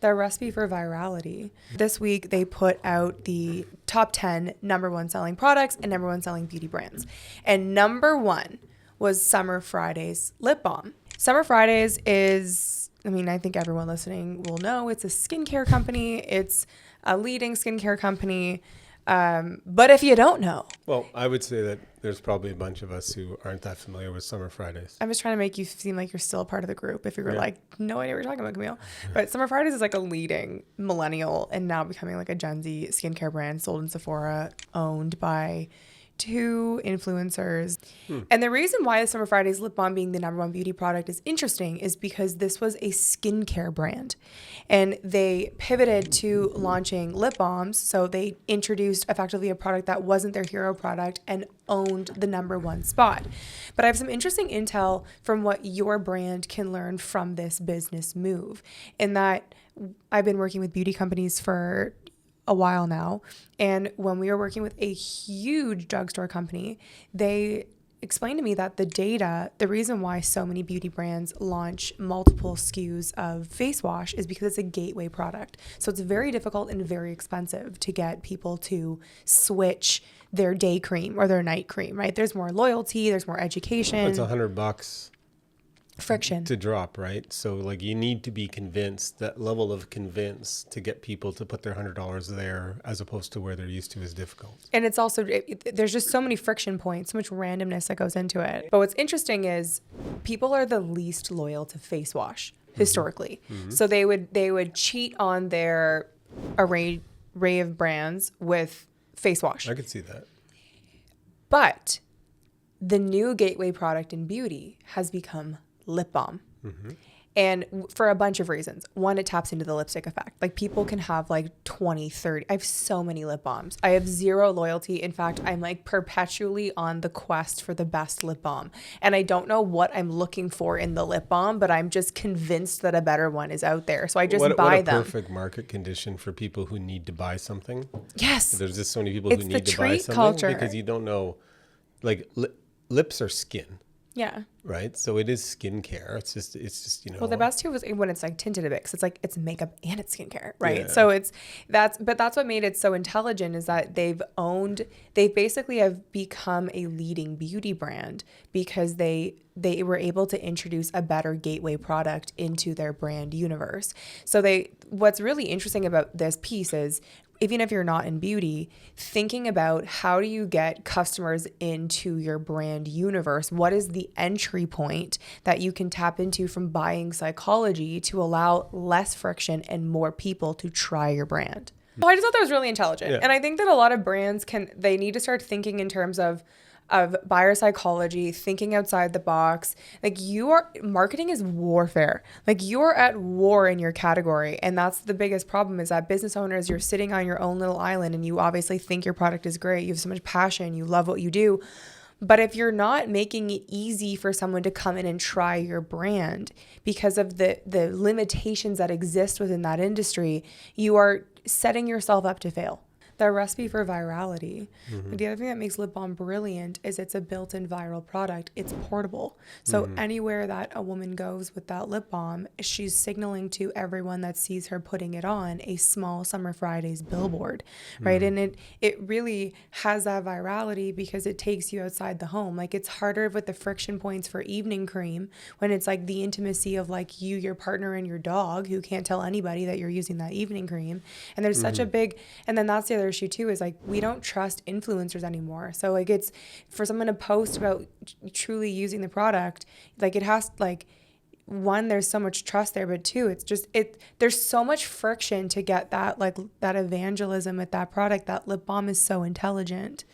Their recipe for virality. This week, they put out the top 10 number one selling products and number one selling beauty brands. And number one was Summer Fridays lip balm. Summer Fridays is, I think everyone listening will know, it's a skincare company. It's a leading skincare company. But if you don't know. Well, I would say that there's probably a bunch of us who aren't that familiar with Summer Fridays. I'm just trying to make you seem like you're still a part of the group if you were like, no idea what you're talking about, Camille. But Summer Fridays is like a leading millennial and now becoming like a Gen Z skincare brand sold in Sephora, owned by 2 influencers. And the reason why the Summer Fridays lip balm being the number one beauty product is interesting is because this was a skincare brand and they pivoted to launching lip balms. So they introduced effectively a product that wasn't their hero product and owned the number one spot. But I have some interesting intel from what your brand can learn from this business move, in that I've been working with beauty companies for a while now. And when we were working with a huge drugstore company, they explained to me that the reason why so many beauty brands launch multiple SKUs of face wash is because it's a gateway product. So it's very difficult and very expensive to get people to switch their day cream or their night cream, right? There's more loyalty, there's more education. It's $100 friction to drop, right? So like you need to be convinced, that level of convince to get people to put their $100 there as opposed to where they're used to is difficult. And it's also, there's just so many friction points, so much randomness that goes into it. But what's interesting is people are the least loyal to face wash historically. So they would cheat on their array of brands with face wash. I could see that. But the new gateway product in beauty has become lip balm. And for a bunch of reasons. One, it taps into the lipstick effect. Like people can have like 20, 30. I have so many lip balms. I have zero loyalty. In fact, I'm like perpetually on the quest for the best lip balm. And I don't know what I'm looking for in the lip balm, but I'm just convinced that a better one is out there. So I just buy them. What a perfect market condition for people who need to buy something. Yes. There's just so many people who need to buy something culture. Because you don't know, like lips are skin. Yeah. Right. So it is skincare. It's just, Well, the best too is when it's like tinted a bit, 'cause it's makeup and it's skincare, right? Yeah. So that's what made it so intelligent, is that they basically have become a leading beauty brand because they were able to introduce a better gateway product into their brand universe. So what's really interesting about this piece is, even if you're not in beauty, thinking about how do you get customers into your brand universe? What is the entry point that you can tap into from buying psychology to allow less friction and more people to try your brand? So I just thought that was really intelligent. Yeah. And I think that a lot of brands they need to start thinking in terms of buyer psychology, thinking outside the box. Like marketing is warfare. Like you're at war in your category. And that's the biggest problem, is that business owners, you're sitting on your own little island and you obviously think your product is great. You have so much passion. You love what you do. But if you're not making it easy for someone to come in and try your brand because of the limitations that exist within that industry, you are setting yourself up to fail. Their recipe for virality. The other thing that makes lip balm brilliant is it's a built-in viral product. It's portable. So anywhere that a woman goes with that lip balm, she's signaling to everyone that sees her putting it on a small Summer Fridays billboard, right? And it really has that virality because it takes you outside the home. Like it's harder with the friction points for evening cream when it's like the intimacy of like you, your partner, and your dog, who can't tell anybody that you're using that evening cream. And there's such a big, and then that's the other issue too, is like we don't trust influencers anymore. So like it's for someone to post about truly using the product, like it has, like, one, there's so much trust there, but two, there's so much friction to get that, like that evangelism with that product. That lip balm is so intelligent.